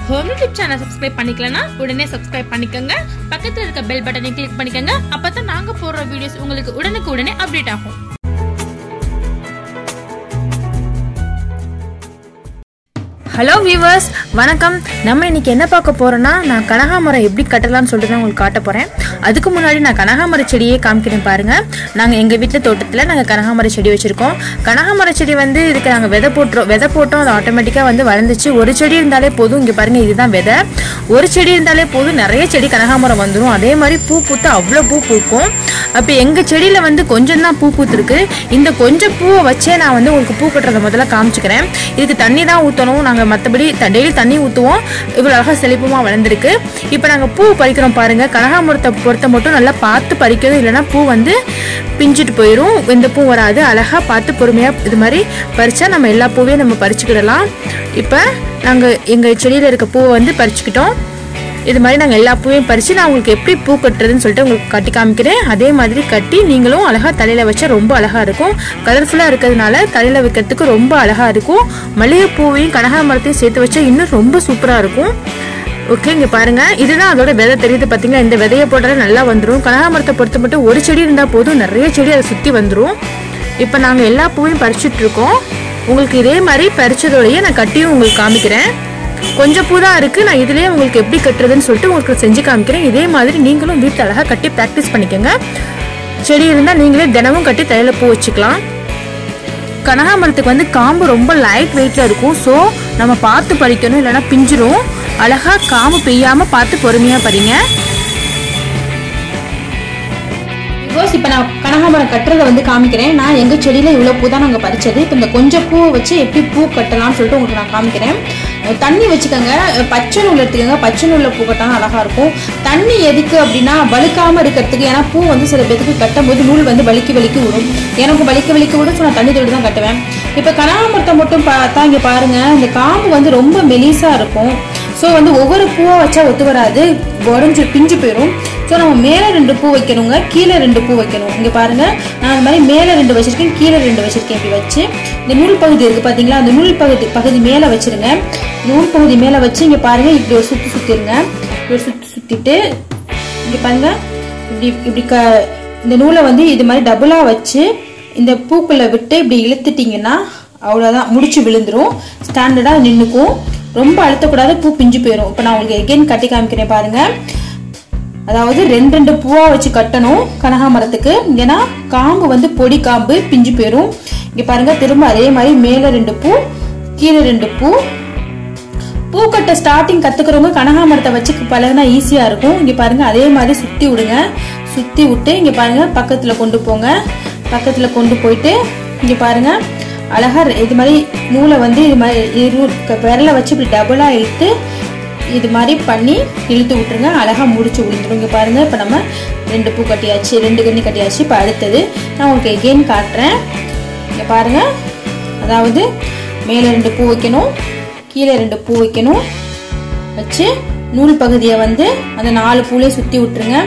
Home YouTube channel subscribe பண்ணிக்கலனா உடனே subscribe பண்ணிக்கங்க. பக்கத்துல இருக்க பெல் பட்டனை கிளிக் பண்ணிக்கங்க. அப்பதான் நாங்க போடுற வீடியோஸ் உங்களுக்கு உடனுக்குடனே அப்டேட் ஆகும். ஹலோ வியூவர்ஸ், வணக்கம். நம்ம இன்னைக்கு என்ன பார்க்க போறோம்னா, நான் கனகாமரம் எப்படி கட்டலாம்னு சொல்லிட்டு தான் உங்களுக்கு காட்ட போறேன். அதுக்கு முன்னாடி நான் கனகாமர செடியே காமிக்கிறேன் பாருங்க. நாங்கள் எங்கள் வீட்டில் தோட்டத்தில் நாங்கள் கனகாமர செடி வச்சுருக்கோம். கனகாமர செடி வந்து இதுக்கு நாங்கள் விதை போட்டோம். அது ஆட்டோமேட்டிக்காக வந்து வளர்ந்துச்சு. ஒரு செடி இருந்தாலே போதும். இங்கே பாருங்க, இதுதான் விதை. ஒரு செடி இருந்தாலே போதும், நிறைய செடி கனகாமரம் வந்துடும். அதே மாதிரி பூ பூத்து அவ்வளோ பூ பூக்கும். அப்போ எங்கள் செடியில் வந்து கொஞ்சம் தான் பூ பூத்துருக்கு. இந்த கொஞ்சம் பூவை வச்சே நான் வந்து உங்களுக்கு பூ கட்டுறதை முதல்ல காமிச்சுக்கிறேன். இதுக்கு தண்ணி தான் ஊற்றணும். நாங்கள் மற்றபடி டெய்லி தண்ணி ஊற்றுவோம். இவ்வளோ அழகாக செழிப்புமாக வளர்ந்துருக்கு. இப்போ நாங்கள் பூ பறிக்கிறோம் பாருங்கள். கனகாமரத்தை பொறுத்த மட்டும் நல்லா பார்த்து பறிக்கணும், இல்லைன்னா பூ வந்து பிஞ்சிட்டு போயிடும். எந்த பூ வராது. அழகாக பார்த்து பொறுமையாக இது மாதிரி பறித்தா நம்ம எல்லா பூவையும் நம்ம பறிச்சுக்கிடலாம். இப்போ நாங்கள் எங்கள் செடியில் இருக்க பூவை வந்து பறிச்சுக்கிட்டோம். இது மாதிரி நாங்கள் எல்லா பூவையும் பறித்து நான் உங்களுக்கு எப்படி பூ கட்டுறதுன்னு சொல்லிட்டு உங்களுக்கு கட்டி காமிக்கிறேன். அதே மாதிரி கட்டி நீங்களும் அழகாக தலையில் வச்சா ரொம்ப அழகாக இருக்கும். கலர்ஃபுல்லாக இருக்கிறதுனால தலையில் வைக்கிறதுக்கு ரொம்ப அழகாக இருக்கும். மல்லிகை பூவையும் கனகாமரத்தையும் சேர்த்து வச்சா இன்னும் ரொம்ப சூப்பராக இருக்கும். ஓகே, இங்கே பாருங்கள், இதுதான் அதோட விதை தெரியுது பார்த்தீங்களா? இந்த விதையை போட்டாலே நல்லா வந்துடும். கனகாமரத்தை பொறுத்த மட்டும் ஒரு செடி இருந்தால் போதும், நிறைய செடி அதை சுற்றி வந்துடும். இப்போ நாங்கள் எல்லா பூவையும் பறிச்சுட்ருக்கோம். உங்களுக்கு இதே மாதிரி பறிச்சதோடையே நான் கட்டியும் உங்களுக்கு காமிக்கிறேன். கொஞ்சம் பூ தான் இருக்குது. நான் இதுலேயே உங்களுக்கு எப்படி கட்டுறதுன்னு சொல்லிட்டு உங்களுக்கு செஞ்சு காமிக்கிறேன். இதே மாதிரி நீங்களும் வீட்டில் அழகாக கட்டி ப்ராக்டிஸ் பண்ணிக்கோங்க. செடி இருந்தால் நீங்களே தினமும் கட்டி தலையில் பூ வச்சுக்கலாம். கனகாமரத்துக்கு வந்து காம்பு ரொம்ப லைட் வெயிட்டில் இருக்கும். ஸோ நம்ம பார்த்து பறிக்கணும், இல்லைன்னா பிஞ்சிரும். அழகாக காம்பு பெய்யாமல் பார்த்து பொறுமையாக பறிங்க. இப்போ நான் கனகாமரம் கட்டுறதை வந்து காமிக்கிறேன். நான் எங்கள் செடியில் இவ்வளோ பூ தான் நாங்கள் பறிச்சது. இப்போ இந்த கொஞ்சம் பூவை வச்சு எப்படி பூ கட்டலாம்னு சொல்லிட்டு உங்களுக்கு நான் காமிக்கிறேன். தண்ணி வச்சுக்கோங்க. பச்சை நூல் எடுத்துக்கோங்க. பச்சை நூலில் பூ கட்டினா அழகாக இருக்கும். தண்ணி எதுக்கு அப்படின்னா வலிக்காமல் இருக்கிறதுக்கு. ஏன்னா பூ வந்து சில பேருக்கு கட்டும் போது நூல் வந்து வலிக்கி விடும். எனக்கு வலிக்க விடும். ஸோ நான் தண்ணி தொட்டு தான் கட்டுவேன். இப்போ கனகாமரத்தை மட்டும் பார்த்தா இங்கே பாருங்கள், இந்த காம்பு வந்து ரொம்ப மெலிசாக இருக்கும். ஸோ வந்து ஒவ்வொரு பூவாக வச்சா ஒத்து வராது, உடஞ்சி பிஞ்சு போயிடும். ஸோ நம்ம மேலே 2 பூ வைக்கணுங்க, கீழே 2 பூ வைக்கணும். இங்கே பாருங்கள், நான் அந்த மாதிரி மேலே 2 வச்சுருக்கேன், கீழே 2 வச்சுருக்கேன். இப்படி வச்சு இந்த நூல் பகுதி இருக்குது பார்த்தீங்களா? அந்த நூல் பகுதி மேலே வச்சுருங்க. நூல் பகுதி மேலே வச்சு இங்கே பாருங்கள், இப்படி ஒரு சுற்றிடுங்க. இப்படி ஒரு சுற்றிட்டு இங்கே பாருங்கள், இப்படி இந்த நூலை வந்து இது மாதிரி டபுளாக வச்சு இந்த பூக்குள்ளே விட்டு இப்படி இழுத்துட்டிங்கன்னா அவ்வளோதான், முடிச்சு விழுந்துடும். ஸ்டாண்டர்டாக நின்றுக்கும். ரொம்ப அழுத்தக்கூடாது, பூ பிஞ்சு போயிடும். இப்போ நான் உங்களுக்கு எகெயின் கட்டி காமிக்கிறேன் பாருங்கள். அதாவது 2 பூவாக வச்சு கட்டணும் கனகாமரத்துக்கு. ஏன்னா காம்பு வந்து பொடி காம்பு பிஞ்சு போயிடும். இங்கே பாருங்கள், திரும்ப அதே மாதிரி மேலே 2 பூ, கீழே 2 பூ. பூக்கட்ட ஸ்டார்டிங் கற்றுக்கிறவங்க கனகாமரத்தை வச்சு பழகுனா ஈஸியாக இருக்கும். இங்கே பாருங்கள், அதே மாதிரி சுற்றி விடுங்க. சுற்றி விட்டு இங்கே பாருங்கள், பக்கத்தில் கொண்டு போங்க. பக்கத்தில் கொண்டு போயிட்டு இங்கே பாருங்கள், அழகாக இது மாதிரி நூலை வந்து இது மாதிரி விரலை வச்சு இப்படி டபுளாக இழுத்து இது மாதிரி பண்ணி இழுத்து விட்டுருங்க. அழகாக முடிச்சு விழுந்துடும். இங்கே பாருங்கள், இப்போ நம்ம 2 பூ கட்டியாச்சு, 2 கண்ணி கட்டியாச்சு. இப்போ அடுத்தது நான் உங்களுக்கு எகெயின் காட்டுறேன். இங்கே பாருங்கள், அதாவது மேலே 2 பூ வைக்கணும், கீழே 2 பூ வைக்கணும். வச்சு நூல் பகுதியை வந்து அந்த 4 பூலையே சுற்றி விட்டுருங்க.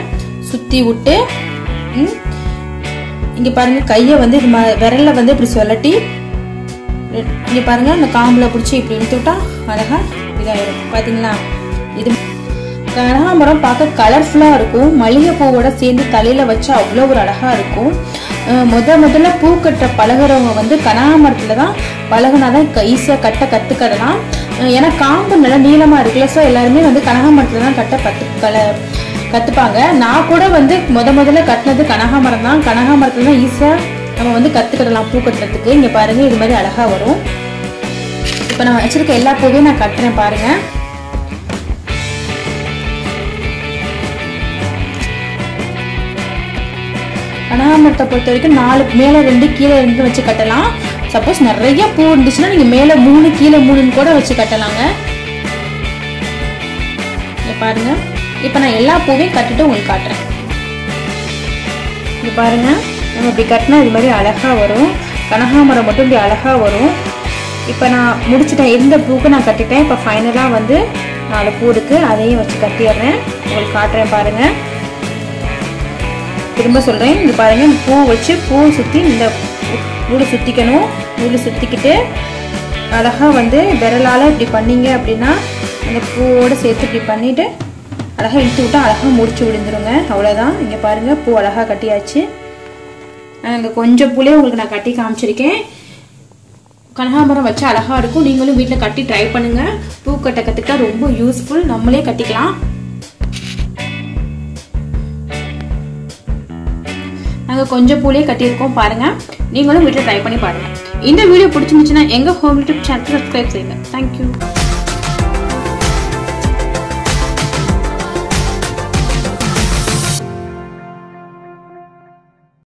சுற்றி விட்டு இங்கே பாருங்கள், கையை வந்து இது விரலை வந்து இப்படி சொல்லட்டி இங்கே பாருங்கள், இந்த காம்பில் பிடிச்சி இப்படி இழுத்து விட்டா அழகாக இதாகிடும். பார்த்தீங்களா? இது கனகாமரம் பார்க்க கலர்ஃபுல்லாக இருக்கும். மல்லிகை பூவோட சேர்ந்து தலையில் வச்சா அவ்வளோ ஒரு அழகாக இருக்கும். முதல்ல பூ கட்ட பழகிறவங்க வந்து கனகாமரத்தில் தான் பழகுனா தான் ஈஸியாக கற்றுக்கிடலாம். ஏன்னா காம்பு நல்லா நீளமாக இருக்குல்ல. ஸோ எல்லாருமே வந்து கனகாமரத்தில் தான் கற்றுப்பாங்க. நான் கூட வந்து முதல்ல கட்டினது கனகாமரம் தான். கனகாமரத்தில் தான் ஈஸியாக நம்ம வந்து கற்றுக்கிடலாம் பூ கட்டுறதுக்கு. இங்கே பாருங்கள், இது மாதிரி அழகாக வரும். இப்போ நான் வச்சுருக்க எல்லா பூவையும் நான் கட்டுறேன் பாருங்கள். கனகாமரத்தை பொறுத்த வரைக்கும் 4 மேலே 2 கீழே 2 வச்சு கட்டலாம். சப்போஸ் நிறைய பூ இருந்துச்சுன்னா நீங்கள் மேலே 3 கீழே 3 கூட வச்சு கட்டலாங்க. இங்கே பாருங்கள், இப்போ நான் எல்லா பூவையும் கட்டிட்டு உங்களுக்கு காட்டுறேன். இங்கே பாருங்கள், நம்ம இப்படி கட்டினா இது மாதிரி அழகாக வரும். கனகாமரம் மட்டும் இப்படி அழகாக வரும். இப்போ நான் முடிச்சுட்டேன். இருந்த பூக்கு நான் கட்டிட்டேன். இப்போ ஃபைனலாக வந்து 4 பூ இருக்குது, அதையும் வச்சு கட்டிடுறேன். உங்களுக்கு காட்டுறேன் பாருங்கள். திரும்ப சொல்கிறேன், இங்கே பாருங்கள், பூ வச்சு பூ சுற்றி இந்த நூலை சுற்றிக்கணும். நூலை சுற்றிக்கிட்டு அழகாக வந்து விரலால் இப்படி பண்ணீங்க அப்படின்னா அந்த பூவோடு சேர்த்து இப்படி பண்ணிவிட்டு அழகாக இழுத்து விட்டால் அழகாக முடிச்சு விழுந்துருங்க. அவ்வளோதான். இங்கே பாருங்கள் பூ அழகாக கட்டியாச்சு. இங்கே கொஞ்சம் பூலே உங்களுக்கு நான் கட்டி காமிச்சிருக்கேன். கனகாமரம் வச்சா அழகாக இருக்கும். நீங்களும் வீட்டில் கட்டி ட்ரை பண்ணுங்கள். பூ கட்ட கற்றுக்கிட்டா ரொம்ப யூஸ்ஃபுல். நம்மளே கட்டிக்கலாம். நாங்கள் கொஞ்சம் பூலே கட்டியிருக்கோம் பாருங்கள். நீங்களும் வீட்டில் ட்ரை பண்ணி பாருங்கள். இந்த வீடியோ பிடிச்சிருந்துச்சுன்னா எங்கள் ஹோம் யூடியூப் சேனல் சப்ஸ்கிரைப் செய்யுங்க. தேங்க்யூ.